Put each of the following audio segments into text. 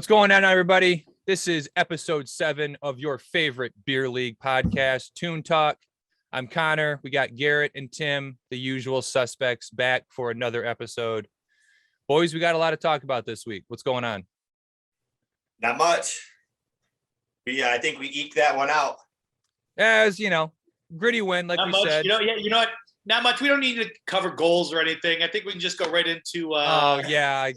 What's going on, everybody? This is episode 7 of your favorite beer league podcast, Toon Talk. I'm Connor. We got Garrett and Tim, the usual suspects, back for another episode. Boys, we got a lot to talk about this week. What's going on? Not much. I think we eked that one out. As gritty win, like not we much. said. You know what? Not much. We don't need to cover goals or anything. I think we can just go right into. Okay. I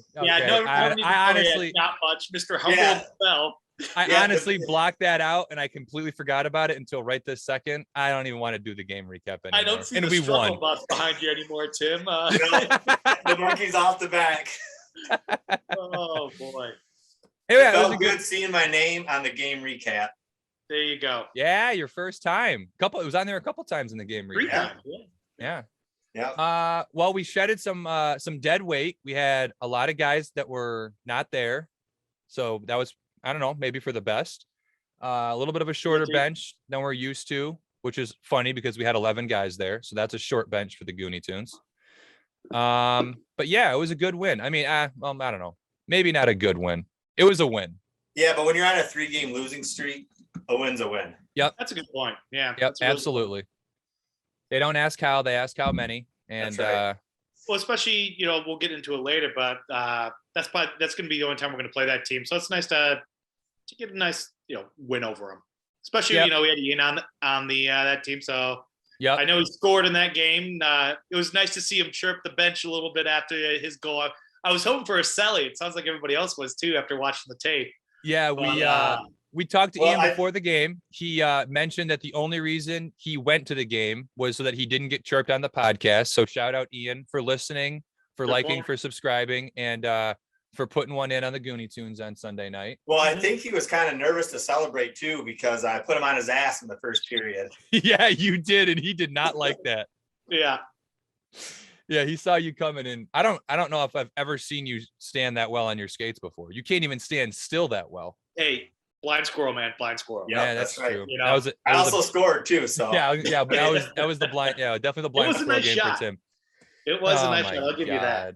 honestly not much, Mr. Humble Bell. I honestly blocked that out, and I completely forgot about it until right this second. I don't even want to do the game recap anymore. I don't see the struggle bus behind you anymore, Tim. The monkey's off the back. Oh boy! It felt good seeing my name on the game recap. There you go. Yeah, your first time. It was on there a couple times in the game recap. 3 times. Yeah. Yeah. Well, we shedded some dead weight. We had a lot of guys that were not there, so that was, I don't know, maybe for the best. A little bit of a shorter bench than we're used to, which is funny because we had 11 guys there, so that's a short bench for the Gooney Toons. But yeah, it was a good win. I mean, I don't know, maybe not a good win. It was a win. Yeah, but when you're on a 3-game losing streak, a win's a win. Yep, that's a good point. Yeah. Yep, absolutely. They don't ask how, they ask how many. And that's right. Well, especially, we'll get into it later, but that's going to be the only time we're going to play that team. So it's nice to get a nice, win over them. Especially, we had Ian on the that team. So I know he scored in that game. It was nice to see him chirp the bench a little bit after his goal. I was hoping for a celly. It sounds like everybody else was too after watching the tape. Yeah, we talked to Ian before the game. He mentioned that the only reason he went to the game was so that he didn't get chirped on the podcast. So shout out Ian for listening, for liking, for subscribing, and for putting one in on the Gooney Toons on Sunday night. Well, I think he was kind of nervous to celebrate too because I put him on his ass in the first period. Yeah, you did, and he did not like that. Yeah. Yeah, he saw you coming in. I don't know if I've ever seen you stand that well on your skates before. You can't even stand still that well. Hey, blind squirrel, man, blind squirrel. Yeah, that's right. True. I also scored too. So yeah, but that was the blind. Yeah, definitely the blind squirrel game for Tim. It was a nice shot. I'll give you that.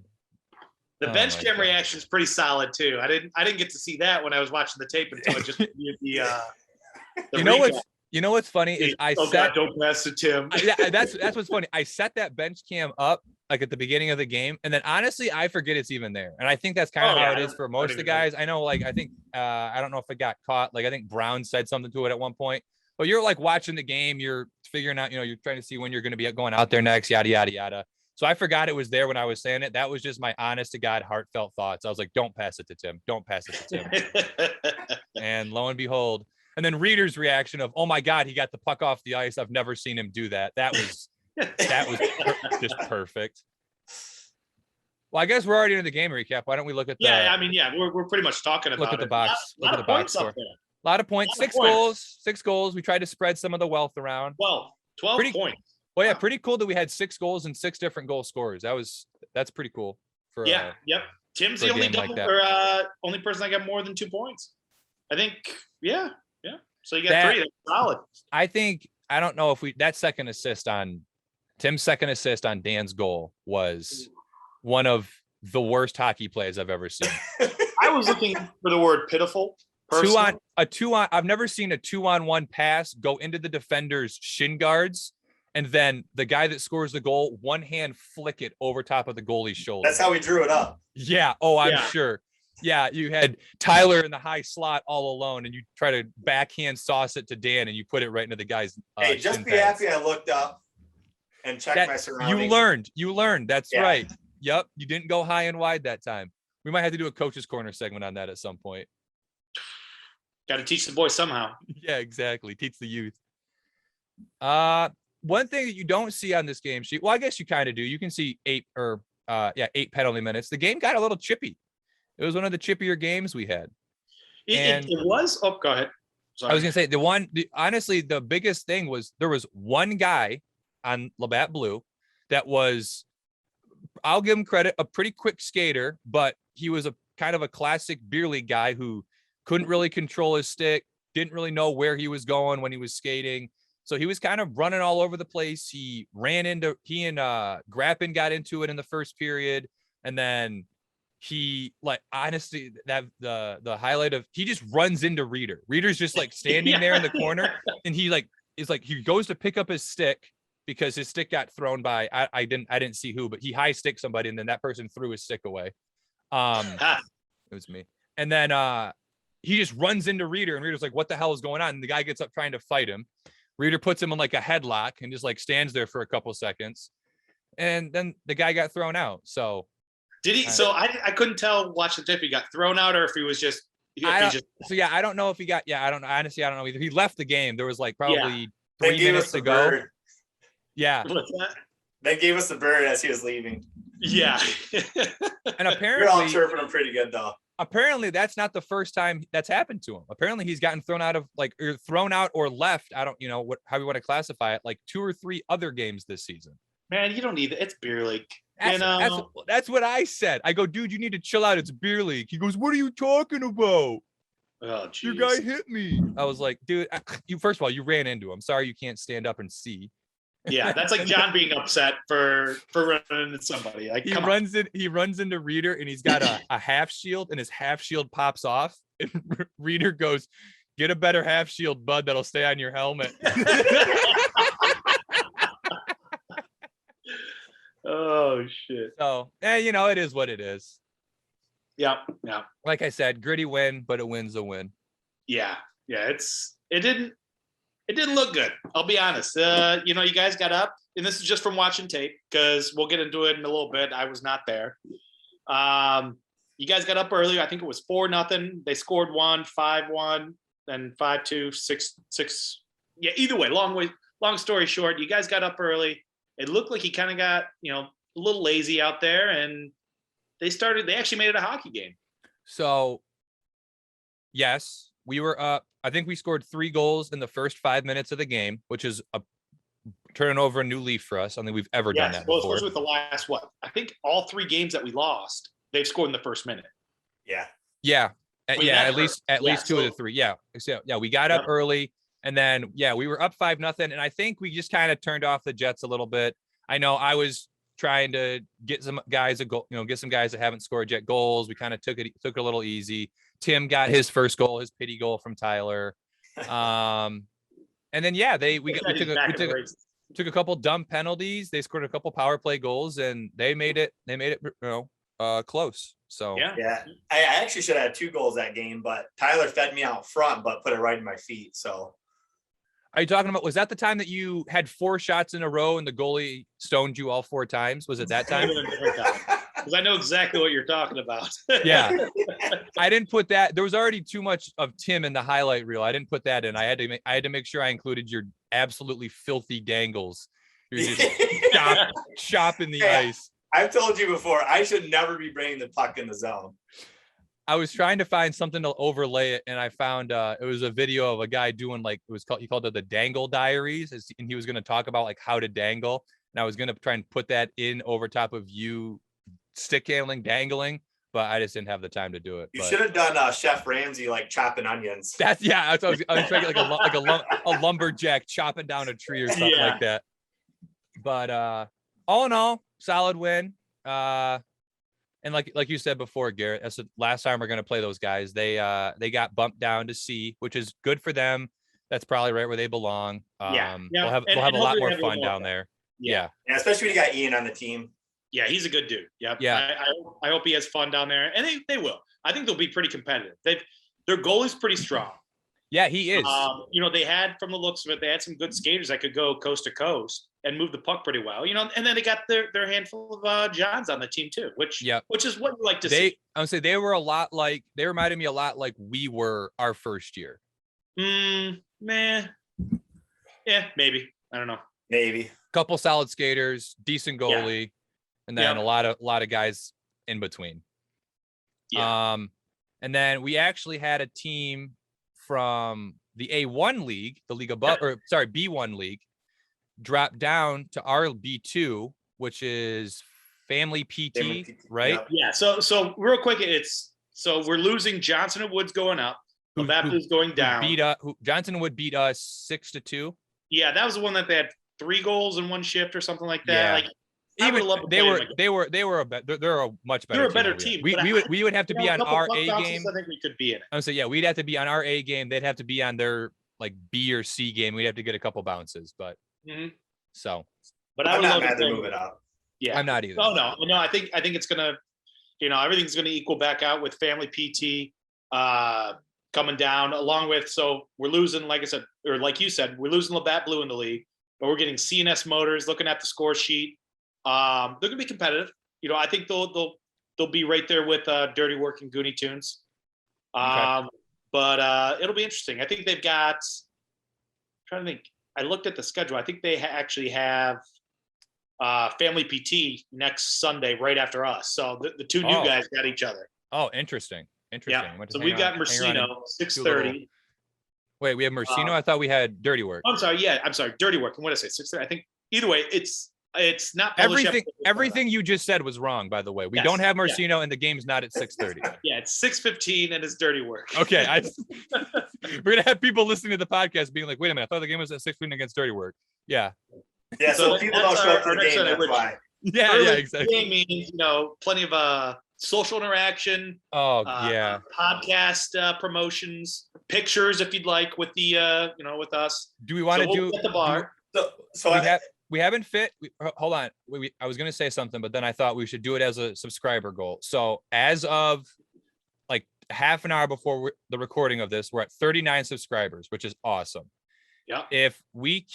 The bench cam reaction is pretty solid too. I didn't get to see that when I was watching the tape until I just reviewed the You know what's funny is don't pass to Tim. That's what's funny. I set that bench cam up like at the beginning of the game, and then honestly, I forget it's even there. And I think that's kind of how it is for most of the guys. I know, I think I don't know if it got caught. I think Brown said something to it at one point. But you're watching the game, you're figuring out, you're trying to see when you're going to be going out there next, yada yada yada. So I forgot it was there when I was saying it. That was just my honest to God, heartfelt thoughts. I was like, don't pass it to Tim. Don't pass it to Tim. And lo and behold. And then Reader's reaction of, oh my God, he got the puck off the ice. I've never seen him do that. That was just perfect. Well, I guess we're already in the game recap. Why don't we look at we're pretty much talking about look at the box. Look at the box score. A lot of points. 6 goals. We tried to spread some of the wealth around. 12 points. Well, yeah, pretty cool that we had 6 goals and 6 different goal scorers. That's pretty cool. Yep. Tim's the only only person that got more than 2 points. I think. Yeah. So you got 3. That's solid. I don't know if that second assist on Tim's second assist on Dan's goal was one of the worst hockey plays I've ever seen. I was looking for the word pitiful. I've never seen a 2-on-1 pass go into the defender's shin guards, and then the guy that scores the goal, one hand flick it over top of the goalie's shoulder. That's how we drew it up. Yeah. Oh, I'm sure. Yeah, you had Tyler in the high slot all alone, and you try to backhand sauce it to Dan, and you put it right into the guy's. Hey, just be happy I looked up and checked my surroundings. You learned. That's right. Yep, you didn't go high and wide that time. We might have to do a coach's corner segment on that at some point. Got to teach the boys somehow. Yeah, exactly. Teach the youth. One thing that you don't see on this game sheet, well, I guess you kind of do. You can see 8 penalty minutes. The game got a little chippy. It was one of the chippier games we had. It was. Oh, go ahead. Sorry. I was going to say honestly, the biggest thing was there was one guy on Labatt Blue that was, I'll give him credit, a pretty quick skater, but he was a kind of a classic beer league guy who couldn't really control his stick, didn't really know where he was going when he was skating. So he was kind of running all over the place. He and Grappin got into it in the first period. And then he like honestly that the highlight of he just runs into Reader. Reader's just like standing there in the corner, and he like is like he goes to pick up his stick because his stick got thrown by I didn't see who, but he high stick somebody, and then that person threw his stick away. It was me. And then he just runs into Reader, and Reader's like, what the hell is going on? And the guy gets up trying to fight him. Reader puts him in like a headlock and just like stands there for a couple seconds. And then the guy got thrown out. So did he? So I couldn't tell watching the tape if he got thrown out or if he was just. So yeah, I don't know if he got. Yeah, I don't know. Honestly, I don't know either. He left the game. There was like probably 3 minutes to go. Bird. Yeah. They gave us the bird as he was leaving. Yeah. And apparently, we're all chirping him pretty good though. Apparently, that's not the first time that's happened to him. Apparently, he's gotten thrown out of like or thrown out or left. I don't, how you want to classify it. Like 2 or 3 other games this season. Man, you don't need it. It's beer league. That's what I said. I go, dude, you need to chill out. It's beer league. He goes, what are you talking about? Oh, geez. Your guy hit me. I was like, dude, you first of all, you ran into him. Sorry, you can't stand up and see. Yeah, that's like John being upset for running into somebody. Like he runs into Reader, and he's got a half shield, and his half shield pops off. And Reader goes, get a better half shield, bud. That'll stay on your helmet. Oh shit. So, it is what it is. Yeah. Like I said, gritty win, but a win's a win. Yeah. It didn't look good. I'll be honest. You guys got up, and this is just from watching tape because we'll get into it in a little bit. I was not there. You guys got up early. I think it was 4-0. They scored 5-1, then 5-2, 6-6. Yeah. Either way, long story short, you guys got up early. It looked like he kind of got, a little lazy out there, and they actually made it a hockey game. So, yes, we were up. I think we scored 3 goals in the first 5 minutes of the game, which is turning over a new leaf for us. I don't think we've ever done that before. Especially with the last, I think all 3 games that we lost, they've scored in the first minute. Yeah. Yeah. At least 2 of the 3. Yeah. So, yeah, we got up early. And then, we were up 5-0. And I think we just kind of turned off the Jets a little bit. I know I was trying to get some guys a goal, get some guys that haven't scored yet goals. We kind of took it a little easy. Tim got his first goal, his pity goal from Tyler. And then, we took a couple dumb penalties. They scored a couple power play goals, and they made it, close. So yeah, I actually should have had 2 goals that game, but Tyler fed me out front, but put it right in my feet. So, are you talking about? Was that the time that you had 4 shots in a row and the goalie stoned you all 4 times? Was it that time? Because I know exactly what you're talking about. Yeah, I didn't put that. There was already too much of Tim in the highlight reel. I didn't put that in. I had to make sure I included your absolutely filthy dangles. You're just chopping the ice. I've told you before, I should never be bringing the puck in the zone. I was trying to find something to overlay it, and I found it was a video of a guy doing he called it the Dangle Diaries, and he was going to talk about like how to dangle. And I was going to try and put that in over top of you stick handling, dangling, but I just didn't have the time to do it. You should have done Chef Ramsay like chopping onions. That's I was trying to get a lumberjack chopping down a tree or something like that. But all in all, solid win. And like you said before, Garrett, that's the last time we're going to play those guys. They got bumped down to C, which is good for them. That's probably right where they belong. We'll have a lot more fun down there. Yeah, especially when you got Ian on the team. Yeah, he's a good dude. Yep. Yeah. I hope he has fun down there, and they will. I think they'll be pretty competitive. Their goal is pretty strong. Yeah, he is. They had, from the looks of it, they had some good skaters that could go coast to coast and move the puck pretty well. And then they got their handful of Johns on the team too, which is what you like to see. I would say they reminded me a lot like we were our first year. Man. Yeah, maybe. I don't know. Maybe. Couple solid skaters, decent goalie, and then a lot of guys in between. Yeah. And then we actually had a team from the A1 league, the league above, B1 league, drop down to our B2, which is Family PT, right? Yeah. So real quick, we're losing Johnson and Woods going up. Labatt Blue's going down. Johnson and Wood beat us 6-2. Yeah, that was the one that they had 3 goals in one shift or something like that. even they were they're a much better. They're a better team. We would have to be on our A game. I think we could be in it. I'm saying, yeah, we'd have to be on our A game. They'd have to be on their like B or C game. We'd have to get a couple bounces, but so. But I'm not mad to move it up. Yeah, I'm not either. Oh no. I think it's gonna, everything's gonna equal back out with family PT coming down along with. So we're losing, like I said, or like you said, we're losing Labatt Blue in the league, but we're getting CNS Motors. Looking at the score sheet, they're gonna be competitive. I think they'll be right there with Dirty Work and Gooney Toons. Okay. But it'll be interesting. I think they've got. I'm trying to think. I looked at the schedule. I think they actually have Family PT next Sunday right after us. So the two new guys got each other. Oh, interesting. Yeah. So we've got Mercino 6:30. Wait, we have Mercino. I thought we had Dirty Work. I'm sorry. Yeah, I'm sorry. Dirty Work. And what did I say? 6:30. I think either way, it's not everything you just said was wrong. By the way, we don't have Mercino, and the game's not at 6:30. Yeah, it's 6:15, and it's Dirty Work. Okay, we're gonna have people listening to the podcast being like, "Wait a minute, I thought the game was at 6:15 against Dirty Work." Yeah. Yeah. So people don't show up to the game. That's why. Yeah, exactly. Game means plenty of social interaction. Oh podcast promotions, pictures if you'd like with the with us. Do we want to do at the bar? We haven't fit. Hold on. I was going to say something, but then I thought we should do it as a subscriber goal. So as of like half an hour before the recording of this, we're at 39 subscribers, which is awesome. Yeah. If we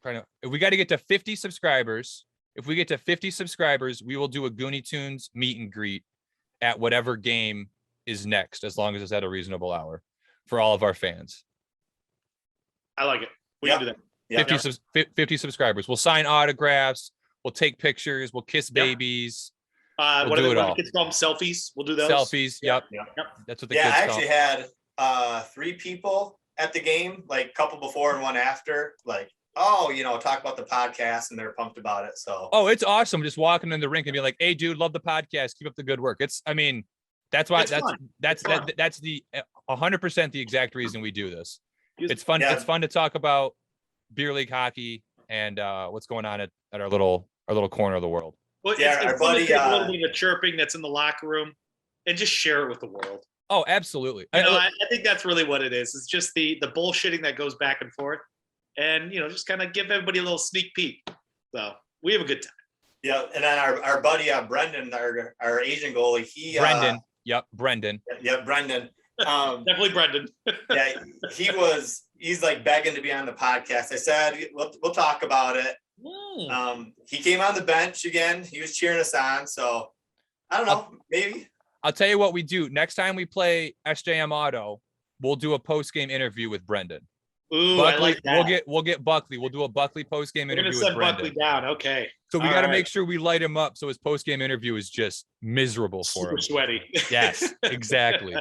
got to get to 50 subscribers, we will do a Gooney Toons meet and greet at whatever game is next, as long as it's at a reasonable hour for all of our fans. I like it. We can do that. 50 subscribers. We'll sign autographs. We'll take pictures. We'll kiss babies. We'll do it all. Kids call them selfies. We'll do those. Selfies. Yep. That's what the kids call. I actually had 3 people at the game, like a couple before and one after, like, talk about the podcast, and they're pumped about it. So. Oh, it's awesome. Just walking in the rink and being like, "Hey, dude, love the podcast. Keep up the good work." That's why that's the 100% the exact reason we do this. It's fun. Yeah. It's fun to talk about beer league hockey and what's going on at our little corner of the world. Well, it's buddy, a little bit of chirping that's in the locker room and just share it with the world. Oh, absolutely. I think that's really what it is. It's just the bullshitting that goes back and forth, and just kind of give everybody a little sneak peek. So we have a good time. Yeah, and then our buddy Brendan, our Asian goalie, Brendan. Yep, Brendan. Yep, Brendan. Definitely Brendan. Yeah, he's like begging to be on the podcast. I said we'll talk about it. He came on the bench again. He was cheering us on. So I don't know, maybe. I'll tell you what we do. Next time we play SJM Auto, we'll do a post-game interview with Brendan. Ooh, Buckley, I like that. We'll get Buckley. We'll do a Buckley post-game interview with Brendan. Buckley down. Okay. So we got to make sure we light him up so his post-game interview is just miserable for him. Super sweaty. Yes, exactly.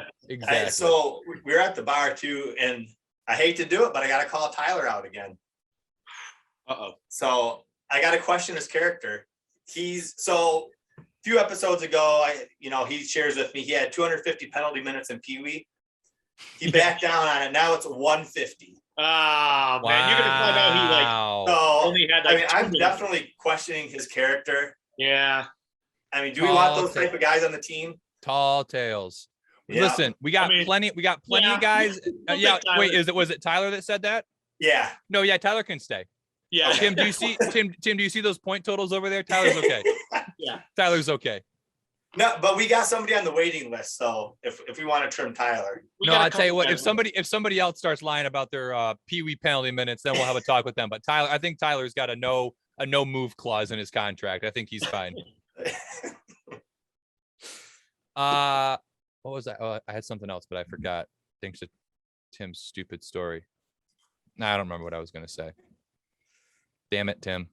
So we're at the bar too, and I hate to do it, but I got to call Tyler out again. Uh-oh. So I got to question his character. A few episodes ago, he shares with me, he had 250 penalty minutes in Pee Wee. He backed down on it. Now it's 150. Oh, man. You're going to find out he only had I'm definitely questioning his character. Yeah. Do we want those type of guys on the team? Tall tales. Yeah. Listen, we got plenty of guys. Was it Tyler that said that? Yeah. No, yeah, Tyler can stay. Yeah. Tim, do you see those point totals over there? Tyler's okay. Yeah. Tyler's okay. No, but we got somebody on the waiting list. So if we want to trim Tyler. I'll tell you what, if somebody else starts lying about their Pee Wee penalty minutes, then we'll have a talk with them. But I think Tyler's got a no move clause in his contract. I think he's fine. What was that? Oh, I had something else, but I forgot. Thanks to Tim's stupid story. No, I don't remember what I was going to say. Damn it, Tim.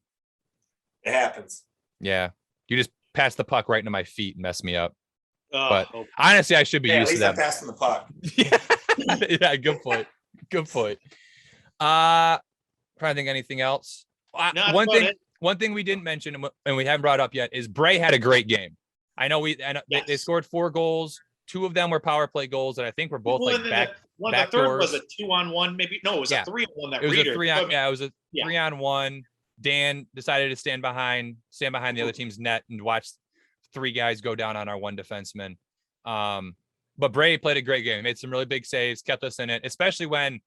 It happens. Yeah. You just passed the puck right into my feet and messed me up. But honestly, I should be used to that. At least I'm passing the puck. Yeah, good point. Trying to think anything else. One thing we didn't mention and we haven't brought up yet is Bray had a great game. I know they scored 4 goals. 2 of them were power play goals that I think were both back. The third was a 2-on-1, maybe. No, it was a 3-on-1. It was a 3-on-1. Dan decided to stand behind the other team's net and watch 3 guys go down on our 1 defenseman. But Bray played a great game. He made some really big saves, kept us in it, especially when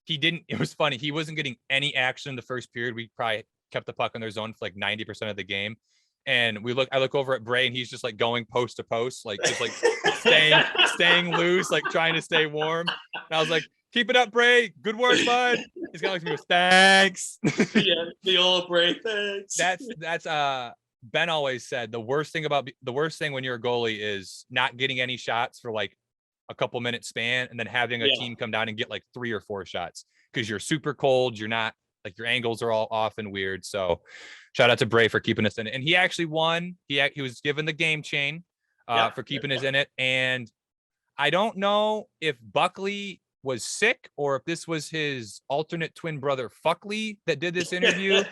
it was funny. He wasn't getting any action in the first period. We probably kept the puck in their zone for like 90% of the game. And I look over at Bray and he's just like going post to post, like just like staying loose, like trying to stay warm. And I was like, keep it up, Bray. Good work, bud. He's got like me with thanks. Yeah, the old Bray thanks. That's Ben always said the worst thing when you're a goalie is not getting any shots for like a couple minute span and then having a team come down and get like 3 or 4 shots because you're super cold. You're not like your angles are all off and weird. So shout out to Bray for keeping us in it. And he actually won. He was given the game chain for keeping us in it. And I don't know if Buckley was sick or if this was his alternate twin brother Fuckley that did this interview.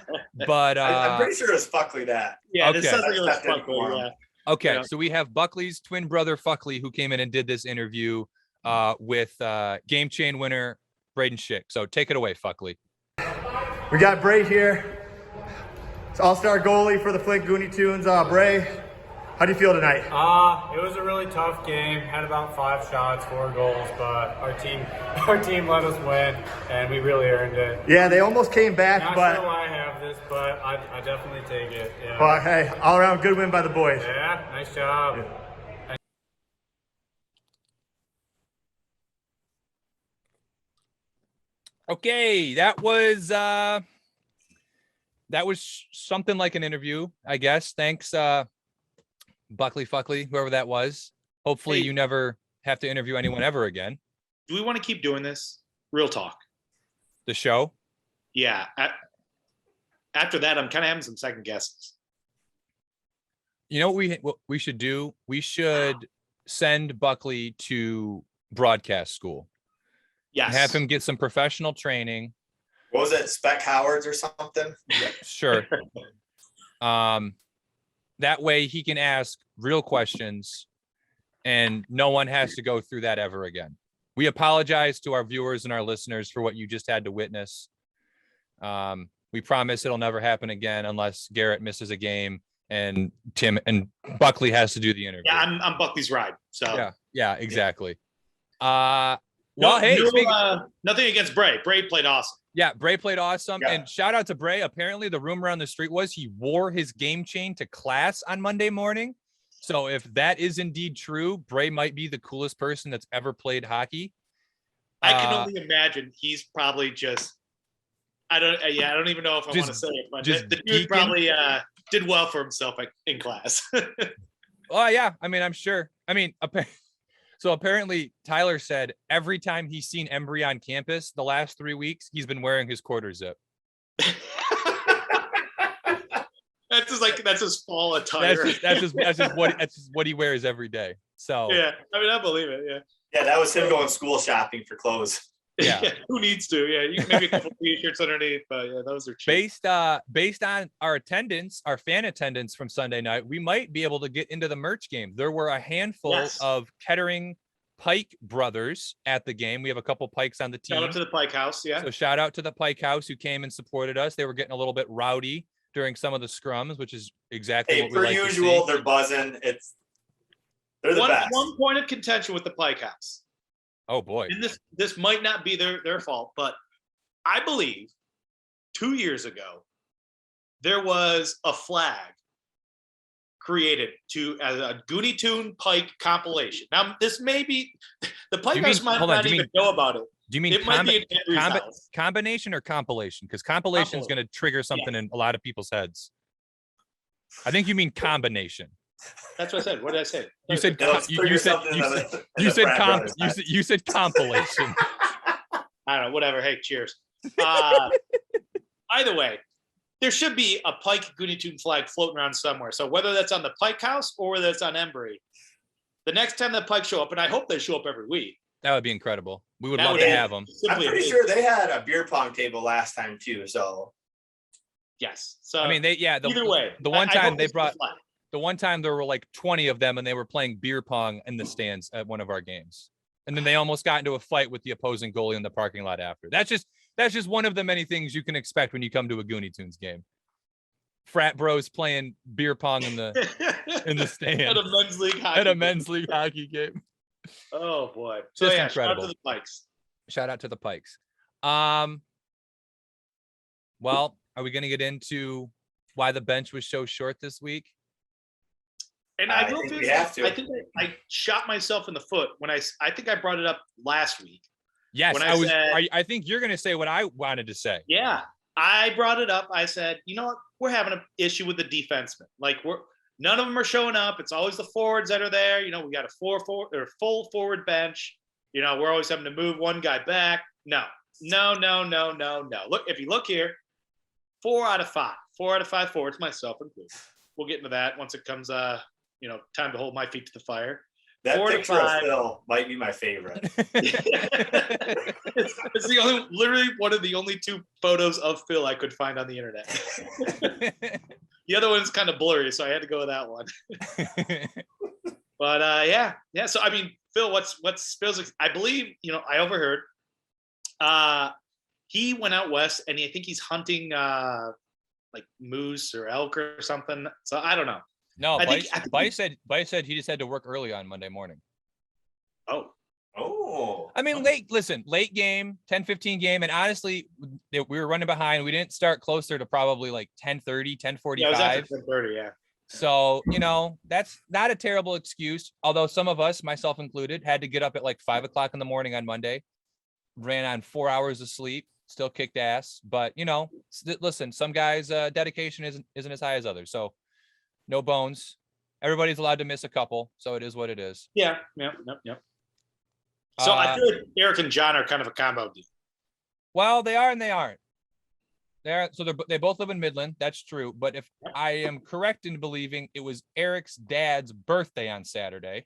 But I'm pretty sure it was Fuckley that. Yeah, okay. this sounds like it was Fuckley, yeah. Okay, Yeah. so we have Buckley's twin brother Fuckley who came in and did this interview with game chain winner Braden Schick. So take it away, Fuckley. We got Bray here. It's all-star goalie for the Flint Gooney Toons. Bray, how do you feel tonight? It was a really tough game. Had about 5 shots, 4 goals, but our team let us win, and we really earned it. Yeah, they almost came back, Not but sure why I have this, but I definitely take it. Yeah. but hey, all-around good win by the boys. Yeah, nice job. Okay, that was something like an interview, I guess. Thanks, Buckley Fuckley, whoever that was. Hopefully you never have to interview anyone ever again. Do we want to keep doing this? Real talk. The show? Yeah. After that, I'm kind of having some second guesses. You know what we should do? We should send Buckley to broadcast school. Yes. Have him get some professional training. What was it? Spec Howards or something? Yeah, sure. That way he can ask real questions and no one has to go through that ever again. We apologize to our viewers and our listeners for what you just had to witness. We promise it'll never happen again unless Garrett misses a game and Tim and Buckley has to do the interview. Yeah, I'm Buckley's ride. So yeah, exactly. Nothing against Bray. Bray played awesome. Yeah, Bray played awesome. Yeah. And shout out to Bray. Apparently the rumor on the street was he wore his game chain to class on Monday morning. So if that is indeed true, Bray might be the coolest person that's ever played hockey. I can only imagine he's probably just I don't even know if I want to say it, but the dude probably did well for himself in class. Oh yeah, I mean, I'm sure. I mean, so apparently Tyler said every time he's seen Embry on campus the last 3 weeks, he's been wearing his quarter zip. That's his fall attire. That's just what he wears every day. So yeah, I mean, I believe it. Yeah. Yeah, that was him going school shopping for clothes. Yeah. Who needs to? Yeah, you can maybe a couple t-shirts underneath, but yeah, those are cheap. Based on our fan attendance from Sunday night, we might be able to get into the merch game. There were a handful of Kettering Pike brothers at the game. We have a couple Pikes on the team. Shout out to the Pike House, yeah. So shout out to the Pike House who came and supported us. They were getting a little bit rowdy during some of the scrums, which is exactly what we like to see. Per usual, they're buzzing. They're the best. One point of contention with the Pike House. Oh boy. And this might not be their fault, but I believe 2 years ago there was a flag created as a Gooney Toon Pike compilation. Now this may be the Pike House might not even know about it. Do you mean it might be combination or compilation? Because compilation is going to trigger something in a lot of people's heads. I think you mean combination. That's what I said. What did I say? You said compilation. I don't know. Whatever. Hey, cheers. Either way, there should be a Pike Gooney Toon flag floating around somewhere. So whether that's on the Pike House or whether it's on Embry, the next time the Pike show up, and I hope they show up every week. That would be incredible. We would love to have them. I'm pretty sure they had a beer pong table last time too. So yes. So I mean, either way, the one time the one time there were like 20 of them and they were playing beer pong in the stands at one of our games. And then they almost got into a fight with the opposing goalie in the parking lot after. That's just one of the many things you can expect when you come to a Gooney Tunes game. frat bros playing beer pong in the stand At a men's league hockey game. Oh boy. So Just yeah, incredible. shout out to the Pikes. Shout out to the Pikes. Well, are we going to get into why the bench was so short this week? And I I will think do. we have to. I think I shot myself in the foot when I think I brought it up last week. Yes, when I think you're going to say what I wanted to say. Yeah, I brought it up. I said, you know what? We're having an issue with the defensemen. Like none of them are showing up. It's always the forwards that are there. You know, we got a full forward bench. You know, we're always having to move one guy back. No. Look, if you look here, 4 out of 5 forwards, myself included. We'll get into that once it comes, time to hold my feet to the fire. That 4 to picture of 5. Phil might be my favorite. It's literally one of the only 2 photos of Phil I could find on the internet. The other one's kind of blurry, so I had to go with that one. But yeah. So I mean, Phil, what's Phil's? I believe I overheard. He went out west, and I think he's hunting like moose or elk or something. So I don't know. No, Bice said he just had to work early on Monday morning. Oh. I mean, late game, 10-15 game. And honestly, we were running behind. We didn't start closer to probably like 10:30, 10:45. Yeah, it was after 10:30, yeah. So, that's not a terrible excuse. Although some of us, myself included, had to get up at like 5 o'clock in the morning on Monday, ran on 4 hours of sleep, still kicked ass. But, listen, some guys' dedication isn't as high as others. So no bones. Everybody's allowed to miss a couple. So it is what it is. Yeah. So I feel like Eric and John are kind of a combo deal. Well, they are and they aren't. They both live in Midland. That's true. But if I am correct in believing, it was Eric's dad's birthday on Saturday.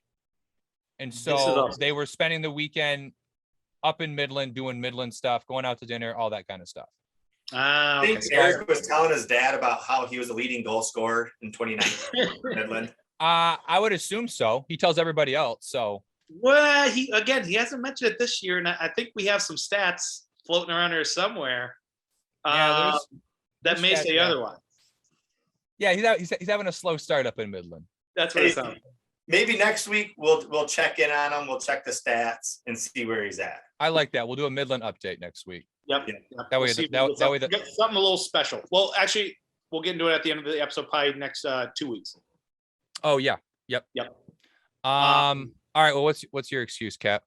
And so they were spending the weekend up in Midland, doing Midland stuff, going out to dinner, all that kind of stuff. I think Eric was telling his dad about how he was a leading goal scorer in 2019 Midland. I would assume so. He tells everybody else. So. Well, he hasn't mentioned it this year, and I think we have some stats floating around here somewhere. Yeah, that may say otherwise. Yeah, he's having a slow start up in Midland. That's what it sounds like. Maybe next week we'll check in on him. We'll check the stats and see where he's at. I like that. We'll do a Midland update next week. Yep. That way, something a little special. Well, actually, we'll get into it at the end of the episode, probably next 2 weeks. Oh yeah. Yep. All right. Well, what's your excuse, Cap?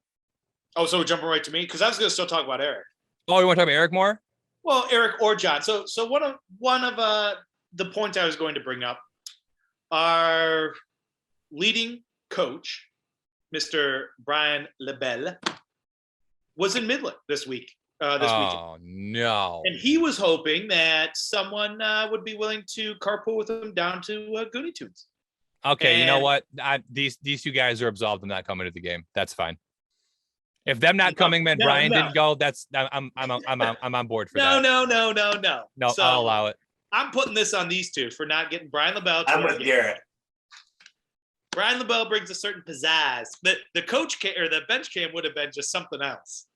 Oh, so we're jumping right to me because I was going to still talk about Eric. Oh, you want to talk about Eric more? Well, Eric or John. So one of the points I was going to bring up, our leading coach, Mr. Brian Labelle, was in Midland this week. This weekend. Oh no! And he was hoping that someone would be willing to carpool with him down to Gooney Toons. Okay, you know what? These 2 guys are absolved of not coming to the game. That's fine. If them not coming meant Brian didn't go, I'm on board for that. No. No, so, I'll allow it. I'm putting this on these 2 for not getting Brian LaBelle. I'm with Garrett. Brian LaBelle brings a certain pizzazz. The coach or the bench cam would have been just something else.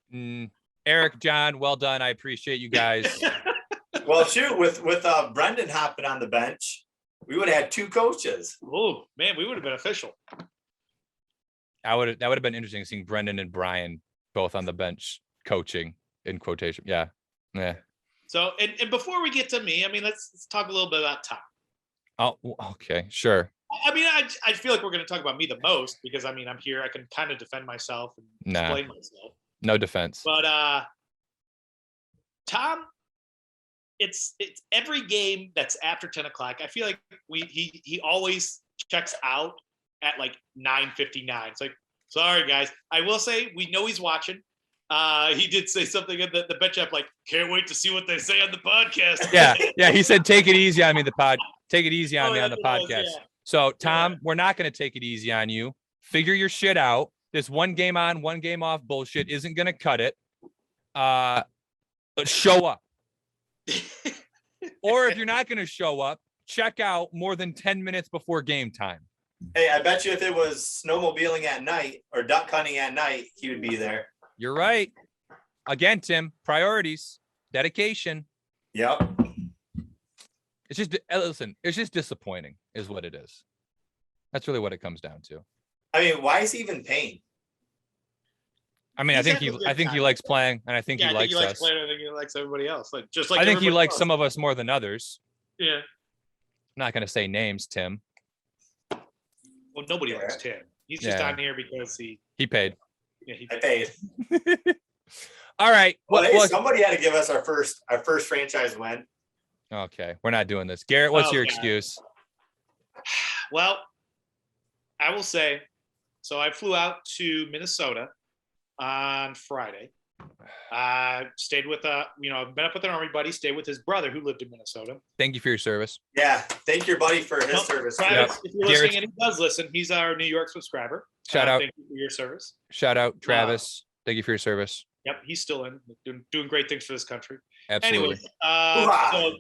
Eric, John, well done. I appreciate you guys. Well, shoot, with Brendan hopping on the bench, we would have had 2 coaches. Oh man, we would have been official. That would have been interesting seeing Brendan and Brian both on the bench coaching in quotation. Yeah. So and before we get to me, I mean, let's talk a little bit about Tom. Oh, okay, sure. I mean, I feel like we're going to talk about me the most because I mean I'm here. I can kind of defend myself and explain myself. No defense. But Tom, it's every game that's after 10 o'clock. I feel like he always checks out at like 9:59. It's like, sorry guys. I will say we know he's watching. He did say something in the bench app like, can't wait to see what they say on the podcast. Yeah. He said, take it easy on me. Take it easy on me on the podcast. Yeah. So Tom, we're not going to take it easy on you. Figure your shit out. This 1 game on, 1 game off bullshit isn't going to cut it. Show up. Or if you're not going to show up, check out more than 10 minutes before game time. Hey, I bet you if it was snowmobiling at night or duck hunting at night, he would be there. You're right. Again, Tim, priorities, dedication. Yep. It's just listen. It's just disappointing, is what it is. That's really what it comes down to. I mean, why is he even paying? I mean, I think he likes playing, and I think he likes us. Playing, I think he likes everybody else. Like just like I think he likes else. some of us more than others. Yeah. I'm not going to say names, Tim. Well, nobody likes Tim. He's just on here because he paid. Yeah, I paid. All right. Well, somebody had to give us our first franchise win. Okay, we're not doing this. Garrett, what's your excuse? Well, I will say, so I flew out to Minnesota on Friday. Stayed with met up with an Army buddy, stayed with his brother who lived in Minnesota. Thank you for your service. Yeah, thank your buddy for his service. Travis, if you're listening, and he does listen, he's our New York subscriber. Shout out. Thank you for your service. Shout out, Travis. Thank you for your service. Yep, he's still in, doing great things for this country. Absolutely. Anyway,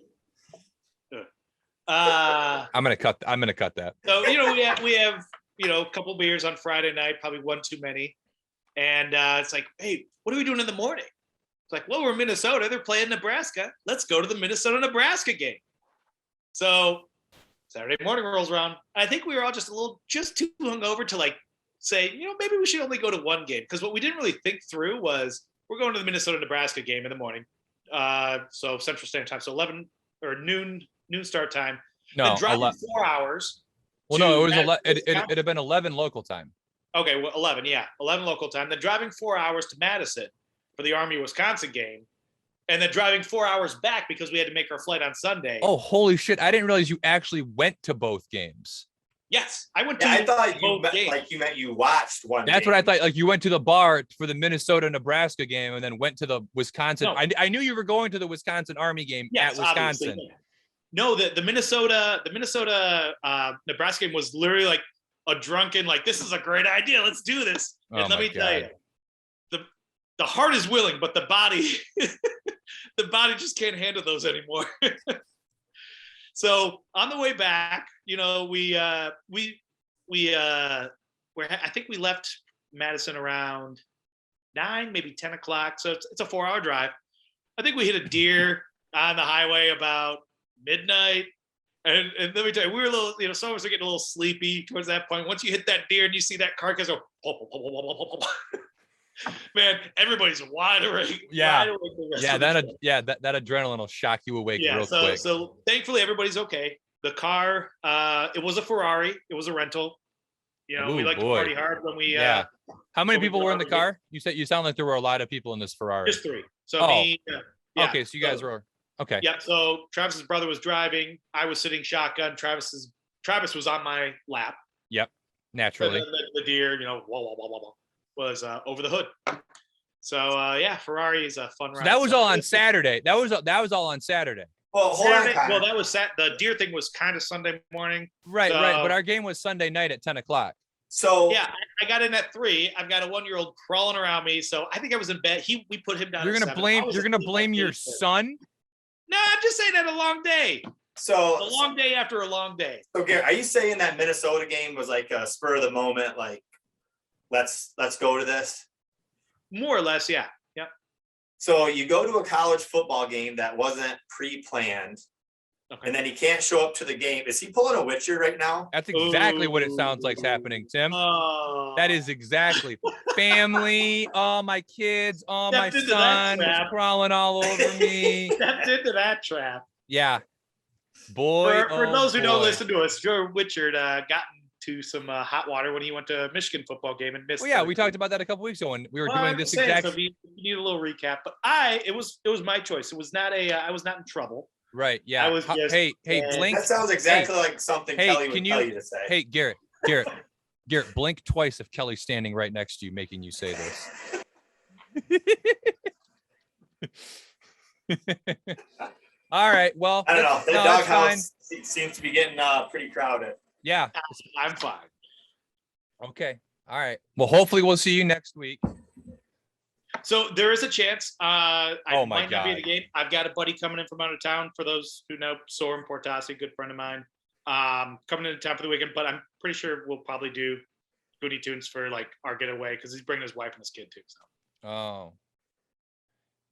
I'm gonna cut that. So we have a couple beers on Friday night, probably one too many, and it's like, hey, what are we doing in the morning? It's like, well, we're in Minnesota. They're playing Nebraska. Let's go to the Minnesota-Nebraska game. So Saturday morning rolls around. I think we were all just too hungover to say, maybe we should only go to one game, because what we didn't really think through was we're going to the Minnesota-Nebraska game in the morning. So Central Standard Time, so 11 or noon start time. No, driving 4 hours. Well, no, it was it'd have been 11 local time. Okay, well, 11 local time. Then driving 4 hours to Madison for the Army-Wisconsin game, and then driving 4 hours back because we had to make our flight on Sunday. Oh, holy shit! I didn't realize you actually went to both games. Yes, I went to. I thought you meant you watched one. That's game. what I thought. Like you went to the bar for the Minnesota-Nebraska game, and then went to the Wisconsin. No. I knew you were going to the Wisconsin Army game at Wisconsin. Obviously. No, the Minnesota Nebraska game was literally like a drunken, this is a great idea. Let's do this. And let me tell you, the heart is willing, but the body, just can't handle those anymore. So on the way back, I think we left Madison around 9, maybe 10 o'clock. So it's a 4-hour drive. I think we hit a deer on the highway about midnight. And let me tell you, we were a little, some of us are getting a little sleepy towards that point. Once you hit that deer and you see that carcass go, man, everybody's wide awake. Yeah. That adrenaline will shock you awake real quick. So thankfully everybody's okay. The car, it was a Ferrari. It was a rental. We like to party hard when we. Yeah. How many people were in the car? You sound like there were a lot of people in this Ferrari. Just 3. So me. Okay, so you guys were okay. Yeah. So Travis's brother was driving. I was sitting shotgun. Travis was on my lap. Yep. Naturally. The deer, was over the hood. So Ferrari is a fun ride. So that was all on Saturday. That was all on Saturday. Well, hold on. Well, that was the deer thing was kind of Sunday morning. Right. But our game was Sunday night at 10 o'clock. So yeah, I got in at 3. I've got a 1-year-old crawling around me. So I think I was in bed. We put him down. You're gonna blame your son? No, I'm just saying that a long day. So a long day after a long day. So Gary, are you saying that Minnesota game was like a spur of the moment, let's go to this? More or less, yeah. Yep. So you go to a college football game that wasn't pre-planned, and then he can't show up to the game. Is he pulling a Witcher right now? That's exactly what it sounds like's happening, Tim. That is exactly family. All my kids, all my son is crawling all over me. Stepped into that trap. Yeah. Boy. For those who don't listen to us, Joe Witchard got into some hot water when he went to a Michigan football game and missed. Well, yeah, we talked about that a couple weeks ago when we were doing this exact. So you need a little recap, but it was my choice. It was not I was not in trouble. Right. Yeah. I was just, hey, Blink. That sounds exactly like something Kelly would tell you to say. Hey, Garrett, blink twice if Kelly's standing right next to you, making you say this. All right. Well, I don't know. The doghouse seems to be getting pretty crowded. Yeah, I'm fine. Okay. All right. Well, hopefully we'll see you next week. So there is a chance I might not be at the God. game. I've got a buddy coming in from out of town. For those who know, Soren Portasi, good friend of mine, coming into town for the weekend. But I'm pretty sure we'll probably do Gooney Toons for our getaway because he's bringing his wife and his kid too. So. Oh.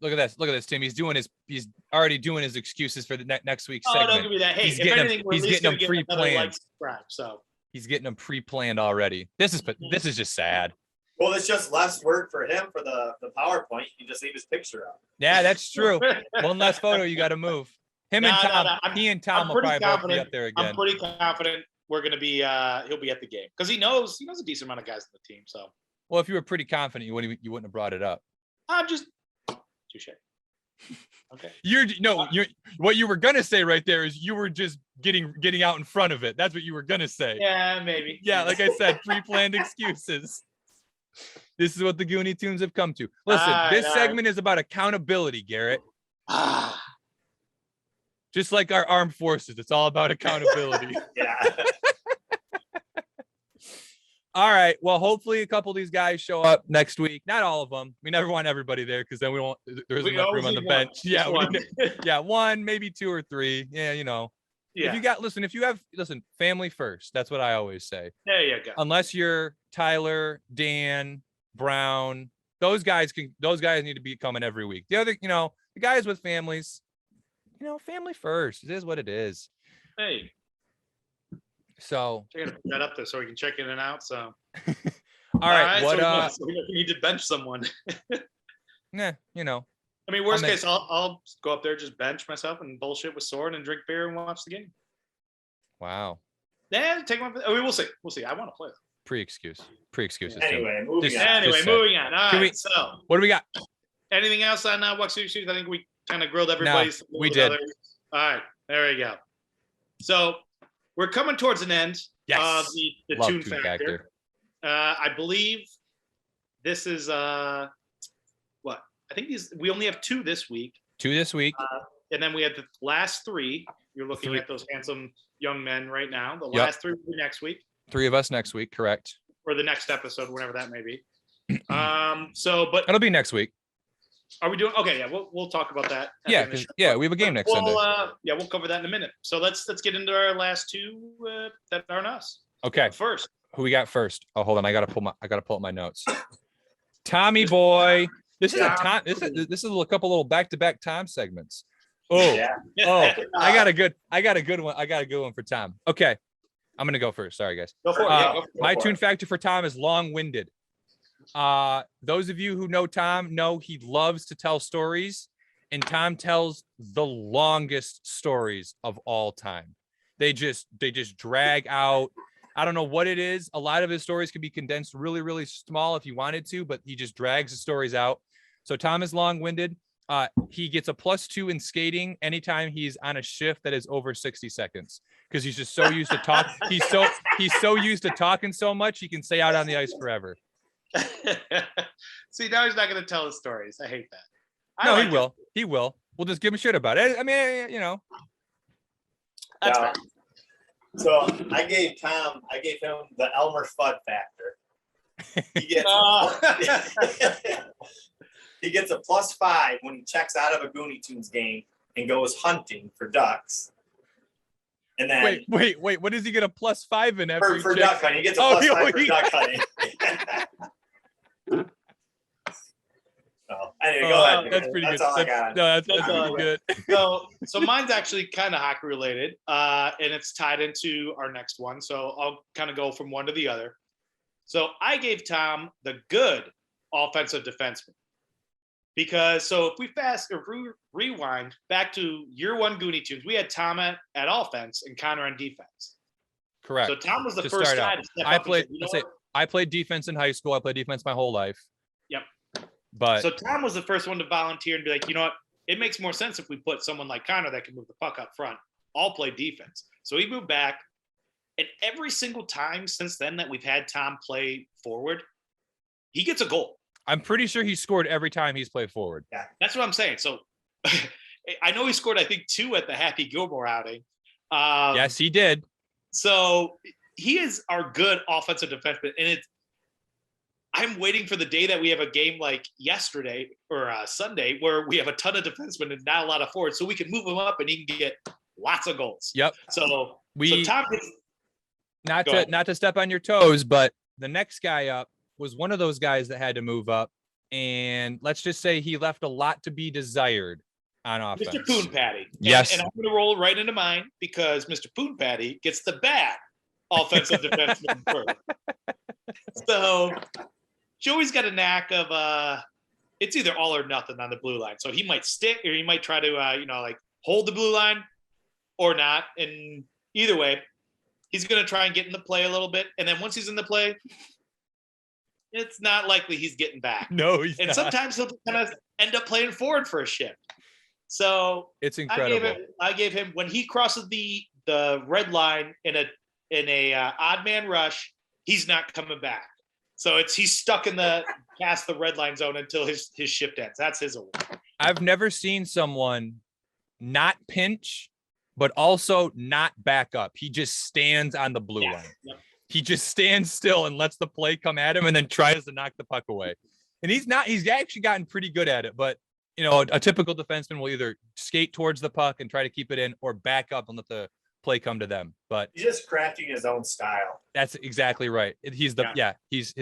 Look at this. Look at this, Tim. He's already doing his excuses for the next week's Oh, segment. don't give me that. Hey, He's if getting anything, them, we're he's at least getting gonna them get another pre-planned. like, subscribe. So He's getting them pre-planned already. This is just sad. Well, it's just less work for him for the PowerPoint. You can just leave his picture up. Yeah, that's true. One less photo you got to move. Him and Tom. He and Tom I'm will pretty probably both be confident. up there again. I'm pretty confident we're gonna be. He'll be at the game because he knows a decent amount of guys on the team. So Well, if you were pretty confident, you wouldn't have brought it up. I'm just touche. Okay. What you were gonna say right there is you were just getting out in front of it. That's what you were gonna say. Yeah, maybe. Yeah, like I said, pre-planned excuses. This is what the Gooney Tunes have come to. Listen, this segment is about accountability, Garrett. Just like our armed forces, it's all about accountability. Yeah. All right. Well, hopefully a couple of these guys show up next week. Not all of them. We never want everybody there because then there isn't enough room on the bench. Yeah, one, maybe 2 or 3. Yeah, Yeah. If you have family first. That's what I always say. There you go. Unless you're Tyler, Dan, Brown, those guys need to be coming every week. The other, the guys with families, family first. It is what it is. Hey. So I gotta put that up there so we can check in and out. So all right. What so we need to bench someone. Yeah, I mean, worst case, I'll go up there, just bench myself and bullshit with Sword and drink beer and watch the game. Wow. Yeah, take one. I mean, we'll see. We'll see. I want to play. Pre-excuses. Anyway, moving on. Moving on. All right. So, what do we got? Anything else on Wax Series? I think we kind of grilled everybody. No, we did. All right. There we go. So we're coming towards an end of the Toon Factor. I believe this is what? I think we only have 2 this week. 2 this week. And then we have the last 3. You're looking at those handsome young men right now. The last 3 will be next week. 3 of us next week, correct? Or the next episode, whenever that may be. But it'll be next week. Are we doing? Okay, yeah, we'll talk about that. Yeah, we have a game next Sunday. We'll cover that in a minute. So let's get into our last 2 that aren't us. Okay. First, who we got first? Oh, hold on, I gotta pull up my notes. Tommy boy, this is a Tom. This is a couple little back-to-back Tom segments. Oh, I got a good one. I got a good one for Tom. Okay, I'm gonna go first. Sorry, guys. Go for it. My Toon Factor for Tom is long-winded. Those of you who know Tom know he loves to tell stories, and Tom tells the longest stories of all time. They just drag out. I don't know what it is. A lot of his stories can be condensed really, really small if you wanted to, but he just drags the stories out. So Tom is long-winded. He gets a +2 in skating anytime he's on a shift that is over 60 seconds because he's just so used to talk. He's so used to talking so much he can stay out on the ice forever. See, now he's not going to tell his stories. I hate that. No, he will. He will. We'll just give him shit about it. I mean, That's fair. So I gave him the Elmer Fudd factor. He gets, he gets a +5 when he checks out of a Gooney Tunes game and goes hunting for ducks. And then wait, what does he get a +5 in every for duck hunting? He gets a +5 for duck hunting. Anyway, go ahead. That's pretty good. All I got. No, that's pretty good. So mine's actually kind of hockey related, and it's tied into our next one. So I'll kind of go from one to the other. So I gave Tom the good offensive defenseman because if we rewind back to year 1 Gooney Tunes, we had Tom at offense and Connor on defense. Correct. So Tom was the first guy to step up. I played defense in high school. I played defense my whole life. Yep. But so Tom was the first one to volunteer and be like, you know what? It makes more sense if we put someone like Connor that can move the puck up front. I'll play defense. So he moved back. And every single time since then that we've had Tom play forward, he gets a goal. I'm pretty sure he scored every time he's played forward. Yeah, that's what I'm saying. So I know he scored, I think, 2 at the Happy Gilmore outing. Yes, he did. So he is our good offensive defenseman. And I'm waiting for the day that we have a game like yesterday or Sunday where we have a ton of defensemen and not a lot of forwards, so we can move him up and he can get lots of goals. Yep. So Tom gets, not to step on your toes, but the next guy up was one of those guys that had to move up and let's just say he left a lot to be desired on offense. Mr. Poon Patty. Yes. And I'm going to roll right into mine because Mr. Poon Patty gets the bad offensive defenseman first. So Joey's got a knack of it's either all or nothing on the blue line. So he might stick or he might try to hold the blue line or not. And either way, he's going to try and get in the play a little bit. And then once he's in the play, it's not likely he's getting back. No, he's and not. sometimes he'll kind of end up playing forward for a shift. So it's incredible. I gave him when he crosses the red line in a odd man rush, he's not coming back. So he's stuck in past the red line zone until his shift ends. That's his award. I've never seen someone not pinch, but also not back up. He just stands on the blue line. Yep. He just stands still and lets the play come at him and then tries to knock the puck away. And he's actually gotten pretty good at it, but a typical defenseman will either skate towards the puck and try to keep it in or back up and let the play come to them. But He's just crafting his own style. that's exactly right. His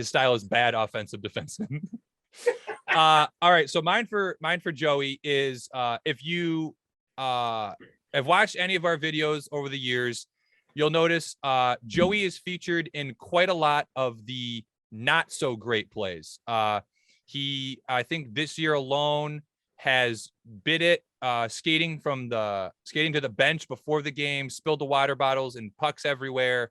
style is bad offensive defenseman. All right. So mine for Joey is if you have watched any of our videos over the years, you'll notice Joey is featured in quite a lot of the not so great plays. He, I think this year alone, has bid it skating to the bench before the game, spilled the water bottles and pucks everywhere.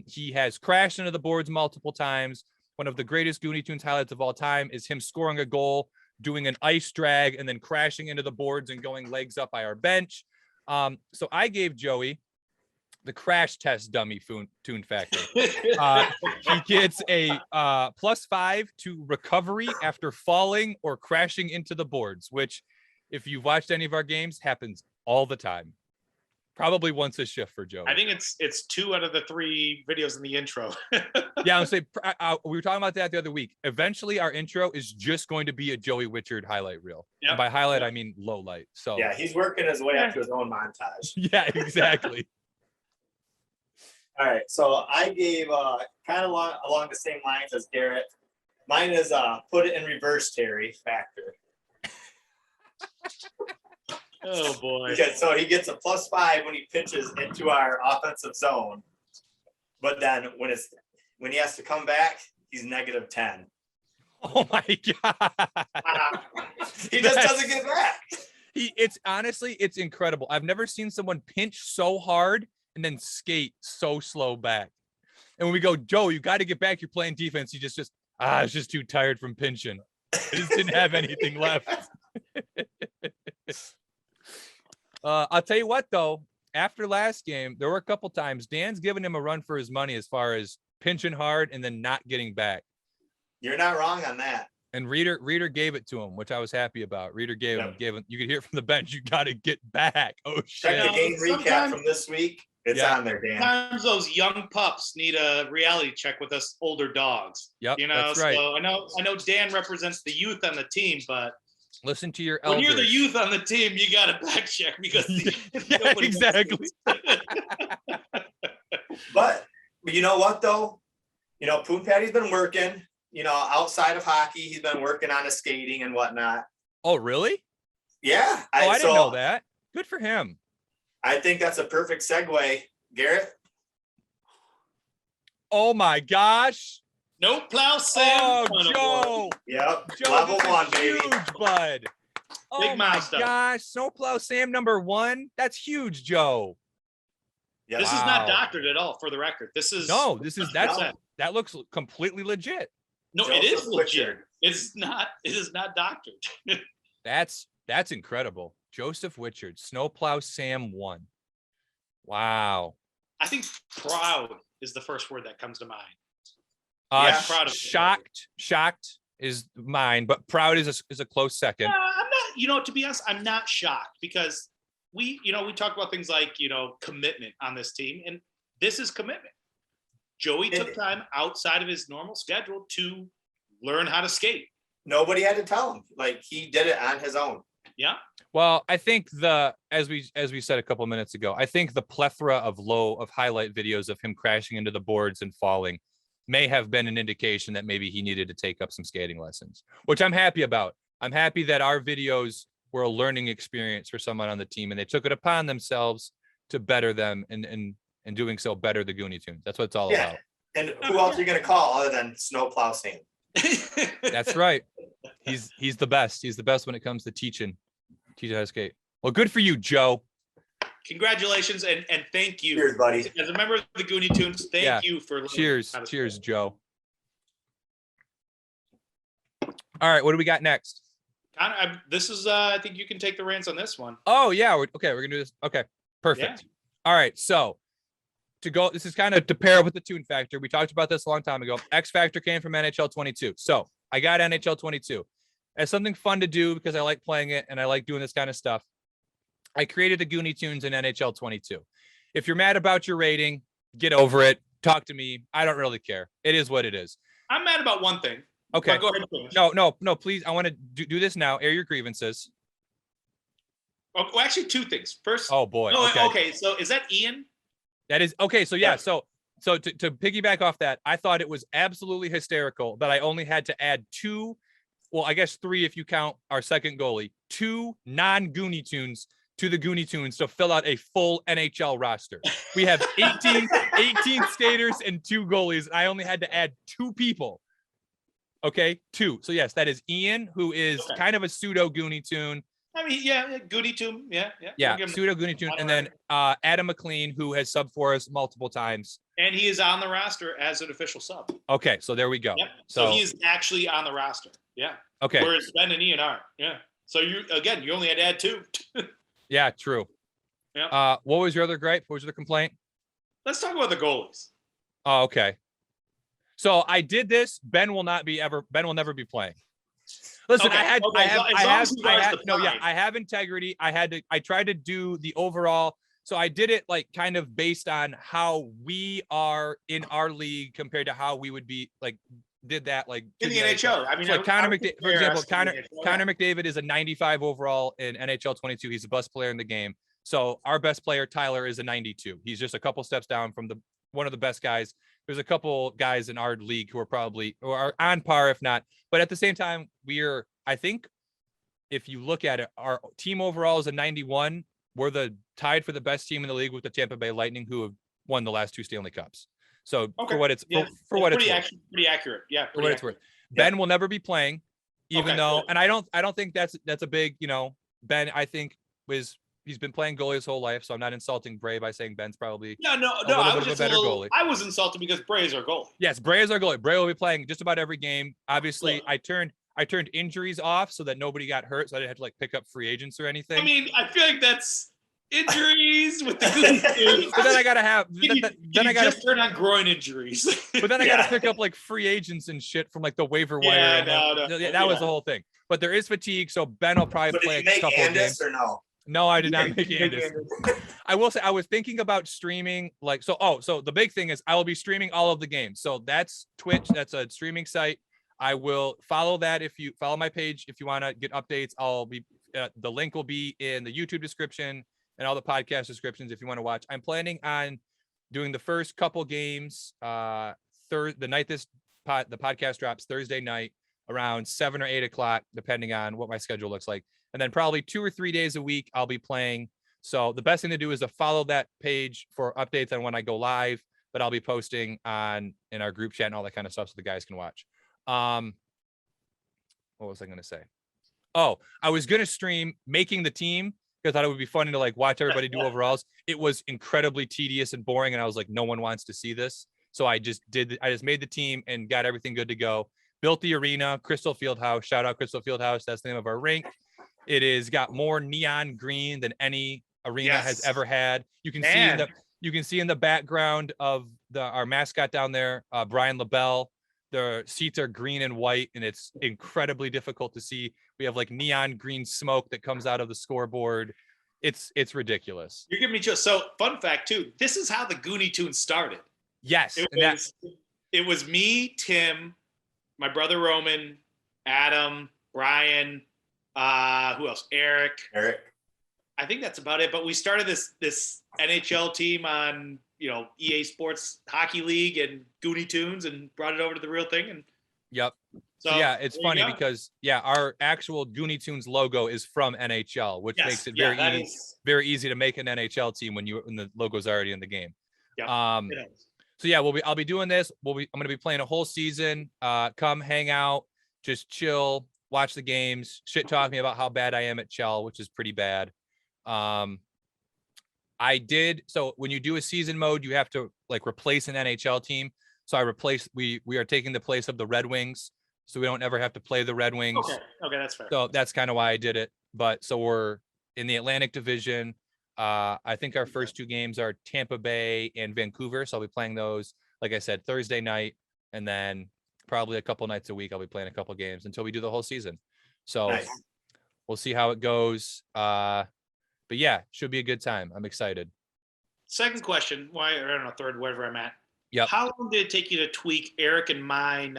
He has crashed into the boards multiple times. One of the greatest Gooney Toons highlights of all time is him scoring a goal, doing an ice drag, and then crashing into the boards and going legs up by our bench. So I gave Joey the crash test dummy Toon Factor. He gets a +5 to recovery after falling or crashing into the boards, which if you've watched any of our games happens all the time. Probably once a shift for Joey. I think it's 2 out of the 3 videos in the intro. Yeah, I'll say we were talking about that the other week. Eventually our intro is just going to be a Joey Witchard highlight reel. Yep. And by highlight, I mean low light. So yeah, he's working his way up to his own montage. Yeah, exactly. All right, so I gave kind of along the same lines as Garrett. Mine is put it in reverse, Terry Factor. Oh boy! So he gets a +5 when he pitches into our offensive zone, but then when he has to come back, he's -10. Oh my god! He just doesn't get back. It's incredible. I've never seen someone pinch so hard and then skate so slow back. And when we go, Joe, you got to get back. You're playing defense. He I was just too tired from pinching. I just didn't have anything left. I'll tell you what, though, after last game, there were a couple times Dan's giving him a run for his money as far as pinching hard and then not getting back. You're not wrong on that. And Reader gave it to him, which I was happy about. Reader gave him. You could hear it from the bench. You got to get back. Oh shit! Check the game recap from this week. It's on there, Dan. Sometimes those young pups need a reality check with us older dogs. Yep, that's right. So I know Dan represents the youth on the team, but listen to your elders. When you're the youth on the team, you got to back check because exactly. But you know what though? Poon Patty's been working. Outside of hockey, he's been working on his skating and whatnot. Oh, really? Yeah. I didn't know that. Good for him. I think that's a perfect segue, Garrett. Oh my gosh. No plow Sam. Oh, Joe. Yep. Joe, Level 1, baby. Huge, bud. Oh my gosh. Snowplow Sam #1. That's huge, Joe. Yeah. This is not doctored at all, for the record. That looks completely legit. No, Joseph, it is legit. It is not doctored. That's incredible. Joseph Witchard, Snowplow Sam 1. Wow. I think proud is the first word that comes to mind. Proud of shocked is mine, but proud is a close second. I'm not, to be honest, I'm not shocked because we talk about things like, commitment on this team, and this is commitment. Joey took time outside of his normal schedule to learn how to skate. Nobody had to tell him. Like, he did it on his own. Yeah. Well, I think as we said a couple of minutes ago, I think the plethora of highlight videos of him crashing into the boards and falling may have been an indication that maybe he needed to take up some skating lessons, which I'm happy about. I'm happy that our videos were a learning experience for someone on the team, and they took it upon themselves to better them, and doing so better the Gooney Tunes. That's what it's all about. And who else are you going to call other than Snowplow Sam? That's right. He's the best. He's the best when it comes to teaching how to skate. Well, good for you, Joe. Congratulations and thank you. Cheers, buddy. As a member of the Gooney Tunes, thank you for learning Cheers. how to Cheers, skate. Joe. All right, what do we got next? Connor, this is I think you can take the reins on this one. Oh yeah, we're gonna do this. Okay, perfect. All right, so to go, this is kind of to pair up with the Toon Factor. We talked about this a long time ago. X Factor came from NHL 22, so I got NHL 22 as something fun to do because I like playing it and I like doing this kind of stuff. I created the Gooney Tunes in NHL 22. If you're mad about your rating, get over it. Talk to me. I don't really care. It is what it is. I'm mad about one thing. Okay. But go ahead and finish. No, please. I want to do this now. Air your grievances. Oh, well, actually, two things. First, Oh boy. no, Okay. okay. So is that Ian? That is okay. So yeah. Yeah. So to piggyback off that, I thought it was absolutely hysterical that I only had to add two, well, I guess three if you count our second goalie, two non-Gooney Tunes to the Gooney Tunes to fill out a full NHL roster. We have 18 skaters and two goalies. And I only had to add two people. Okay, two. So yes, that is Ian, who is kind of a pseudo Gooney Tune. I mean, yeah, Gooney Tune. Yeah. Yeah, We'll give him- pseudo Gooney Tune. And then Adam McLean, who has subbed for us multiple times. And he is on the roster as an official sub. Okay, so there we go. Yep. So he is actually on the roster. Yeah. Okay. Whereas Ben and Ian aren't. Yeah. So you only had to add two. Yeah, true. Yeah. What was your other gripe? What was your complaint? Let's talk about the goalies. Oh, okay. So I did this. Ben will never be playing. Listen, Okay, I have integrity. I tried to do the overall. So I did it like kind of based on how we are in our league compared to how we would be did that like In the NHL. I mean, so like Connor would McDavid, for compare example, us to the NHL. Connor McDavid is a 95 overall in NHL 22. He's the best player in the game. So our best player, Tyler, is a 92. He's just a couple steps down from one of the best guys. There's a couple guys in our league who are on par, if not. But at the same time, I think if you look at it, our team overall is a 91. We're tied for the best team in the league with the Tampa Bay Lightning, who have won the last two Stanley Cups. So for what it's worth. Pretty accurate. Yeah. For what it's worth. Ben will never be playing, even though, good. and I don't think that's a big, Ben, I think he's been playing goalie his whole life. So I'm not insulting Bray by saying Ben's probably No. I was just I was insulted because Bray is our goalie. Yes, Bray is our goalie. Bray will be playing just about every game. Obviously, Yeah. I turned injuries off so that nobody got hurt, so I didn't have to pick up free agents or anything. I mean, I feel like that's injuries with the Gooney Tunes. but then I gotta have just turn on groin injuries. but then I gotta pick up free agents and shit from the waiver wire. Yeah, and no. That was the whole thing. But there is fatigue, so Ben will probably But play did you a make couple of Andis games. or no? No, I did not make Andis. I will say I was thinking about streaming so the big thing is I will be streaming all of the games. So that's Twitch, that's a streaming site. I will follow that if you follow my page if you want to get updates. I'll be the link will be in the YouTube description and all the podcast descriptions if you want to watch. I'm planning on doing the first couple games the night the podcast drops Thursday night around 7 or 8 o'clock, depending on what my schedule looks like. And then probably 2 or 3 days a week I'll be playing. So the best thing to do is to follow that page for updates on when I go live, but I'll be posting in our group chat and all that kind of stuff so the guys can watch. What was I going to say? Oh, I was going to stream making the team because I thought it would be funny to watch everybody do overalls. It was incredibly tedious and boring. And I was like, no one wants to see this. So I just made the team and got everything good to go. Built the arena, Crystal Fieldhouse. Shout out Crystal Fieldhouse. That's the name of our rink. It is got more neon green than any arena has ever had. You can see in the background of our mascot down there, Brian LaBelle. The seats are green and white, and it's incredibly difficult to see. We have neon green smoke that comes out of the scoreboard. It's ridiculous. You're giving me chills. So, fun fact too. This is how the Gooney Tunes started. Yes, It was me, Tim, my brother Roman, Adam, Brian. Who else? Eric. Eric. I think that's about it. But we started this NHL team on EA Sports Hockey League and Gooney Toons and brought it over to the real thing. And Yep. so Yeah, it's there you funny go. because our actual Gooney Tunes logo is from NHL, which Yes, makes it yeah, very that easy, is- very easy to make an NHL team when the logo's already in the game. Yeah, it is. So yeah, I'll be doing this. I'm going to be playing a whole season. Come hang out, just chill, watch the games, shit talk me about how bad I am at Chell, which is pretty bad. So when you do a season mode, you have to like replace an NHL team. So we are taking the place of the Red Wings, so we don't ever have to play the Red Wings. Okay, that's fair. So that's kind of why I did it. But so we're in the Atlantic Division. I think our first two games are Tampa Bay and Vancouver. So I'll be playing those, like I said, Thursday night, and then probably a couple nights a week. I'll be playing a couple games until we do the whole season. So Nice. we'll see how it goes. But yeah, should be a good time. I'm excited. Second question, third, wherever I'm at. Yep. How long did it take you to tweak Eric and mine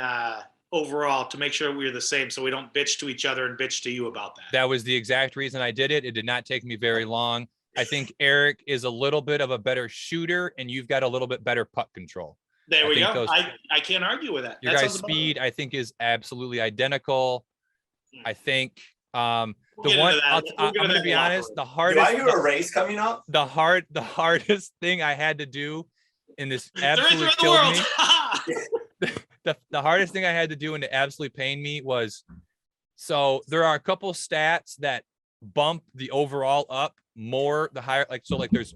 overall to make sure we were the same so we don't bitch to each other and bitch to you about that? That was the exact reason I did it. It did not take me very long. I think Eric is a little bit of a better shooter, and you've got a little bit better puck control. There we go. those- I can't argue with that. Your That guys' sounds about speed, I think, is absolutely identical. I think We'll the get one into that. I'm We'll get going into to be that honest, the Do I hardest hear a race coming up? the hardest thing I had to do in this They're absolutely entering the killed world. me. The hardest thing I had to do and it absolutely pained me was, so there are a couple stats that bump the overall up more the higher, like there's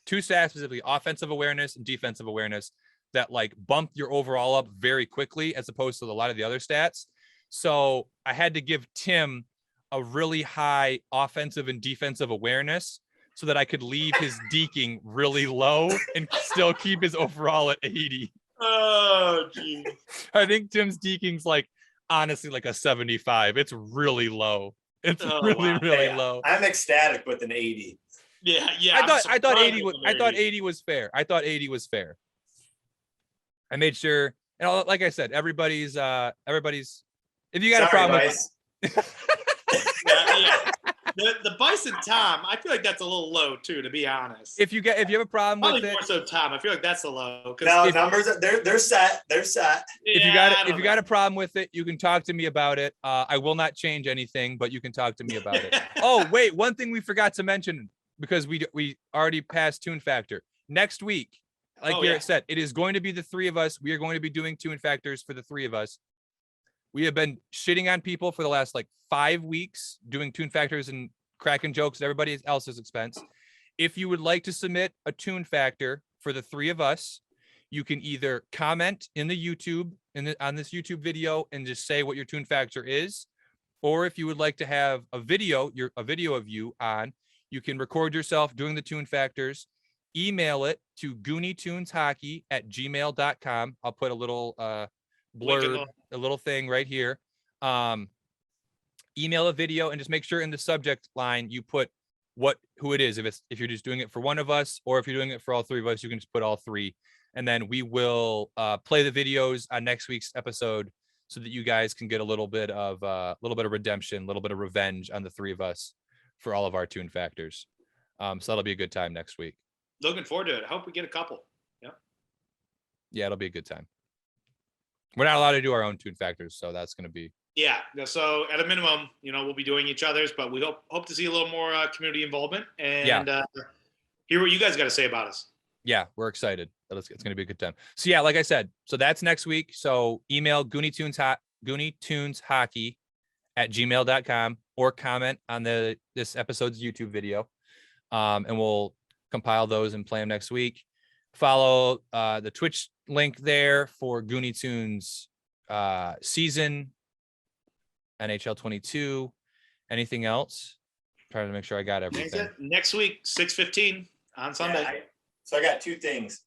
two stats specifically, offensive awareness and defensive awareness, that like bump your overall up very quickly as opposed to a lot of the other stats. So I had to give Tim a really high offensive and defensive awareness so that I could leave his deking really low and still keep his overall at 80. Oh, geez. I think Tim's deking's like honestly like a 75. It's really low. It's Oh, really wow. really Hey, low. I'm ecstatic with an 80. Yeah. I thought 80 was I 80 was fair. I thought 80 was fair. I made sure, and like I said, everybody's if you got a problem with Yeah. The Bison Tom, I feel like that's a little low too, to be honest. if you have a problem Probably with it, more so Tom. I feel like that's a low. No, numbers they're set. They're set. if you got a problem with it, you can talk to me about it. I will not change anything, but you can talk to me about it. Oh, wait, one thing we forgot to mention, because we already passed Toon Factor. Next week, like Garrett said, it is going to be the three of us. We are going to be doing Toon Factors for the three of us. We have been shitting on people for the last like 5 weeks, doing Toon Factors and cracking jokes at everybody else's expense. If you would like to submit a Toon Factor for the three of us, you can either comment in the YouTube on this YouTube video and just say what your Toon Factor is, or if you would like to have a video of you on, you can record yourself doing the Toon Factors, email it to gooneytoonshockey@gmail.com. I'll put a little blurb, a little thing right here. Email a video and just make sure in the subject line you put who it is. If you're just doing it for one of us, or if you're doing it for all three of us, you can just put all three, and then we will play the videos on next week's episode so that you guys can get a little bit of redemption, a little bit of revenge on the three of us for all of our Toon Factors. So that'll be a good time next week. Looking forward to it. I hope we get a couple. Yeah, it'll be a good time. We're not allowed to do our own Toon Factors, so that's going to be. Yeah. So at a minimum, we'll be doing each other's, but we hope to see a little more community involvement and hear what you guys got to say about us. Yeah, we're excited. It's going to be a good time. So yeah, like I said, so that's next week. So email GooneyToonsHockey@gmail.com or comment on this episode's YouTube video, and we'll compile those and play them next week. Follow the Twitch link there for Gooney Toons season, NHL 22. Anything else? Trying to make sure I got everything. Next week, 6:15 on Sunday. Yeah, so I got two things.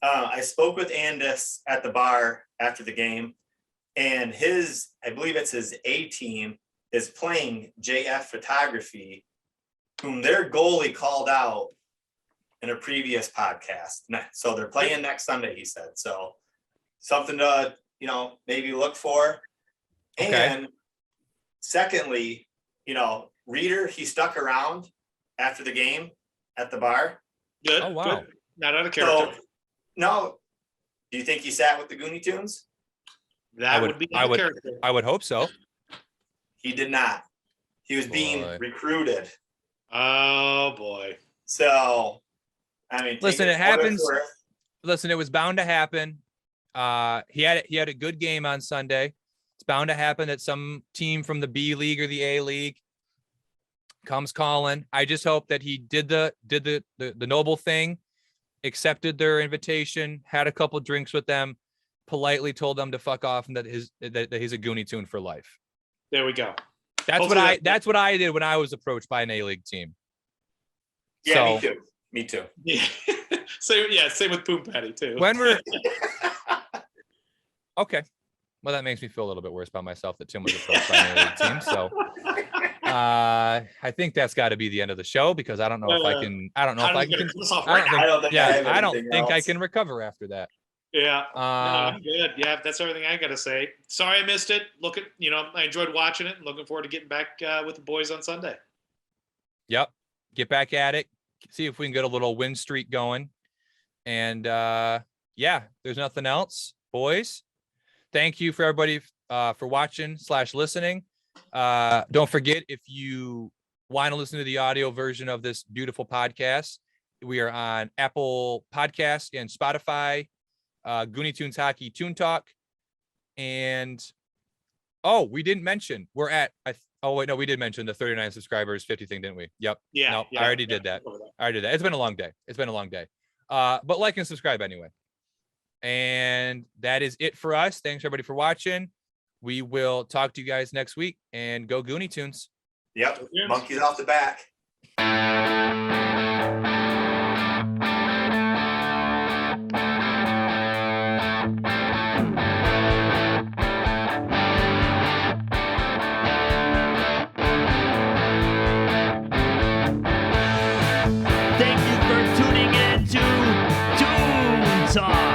I spoke with Andis at the bar after the game, and I believe it's his A team, is playing JF Photography, whom their goalie called out in a previous podcast. So they're playing next Sunday, he said. So something to, maybe look for. Okay. And secondly, Reader, he stuck around after the game at the bar. Good. Oh, wow. Good. Not out of character. So No. Do you think he sat with the Gooney Tunes? That would be I the would, character. I would hope so. He did not. He was being Boy. recruited. Oh boy. So, I mean, Listen, take it for what it's happens. worth. Listen, it was bound to happen. He had a good game on Sunday. It's bound to happen that some team from the B League or the A League comes calling. I just hope that he did the noble thing, accepted their invitation, had a couple drinks with them, politely told them to fuck off, and that he's a Gooney Tune for life. There we go. That's what I did when I was approached by an A League team. Yeah, me too. Me too. Yeah. Same with Poom Patty too. When we're okay. Well, that makes me feel a little bit worse about myself that Tim was approached by an A League team. So I think that's got to be the end of the show because I don't know if I can. I don't know if I can. I don't think I can recover after that. Yeah. No, I'm good. Yeah, that's everything I got to say. Sorry I missed it. I enjoyed watching it and looking forward to getting back with the boys on Sunday. Yep. Get back at it. See if we can get a little win streak going. And there's nothing else, boys. Thank you for everybody for watching / listening. Don't forget, if you want to listen to the audio version of this beautiful podcast, we are on Apple Podcasts and Spotify, Gooney Tunes Hockey Toon Talk. And we didn't mention we're at we did mention the 39 subscribers 50 thing, didn't we? Yep. Yeah. I already did that. It's been a long day. But like and subscribe anyway. And that is it for us. Thanks everybody for watching. We will talk to you guys next week, and go Gooney Tunes. Yep. Monkeys off the back. Thank you for tuning in to Toon Talk.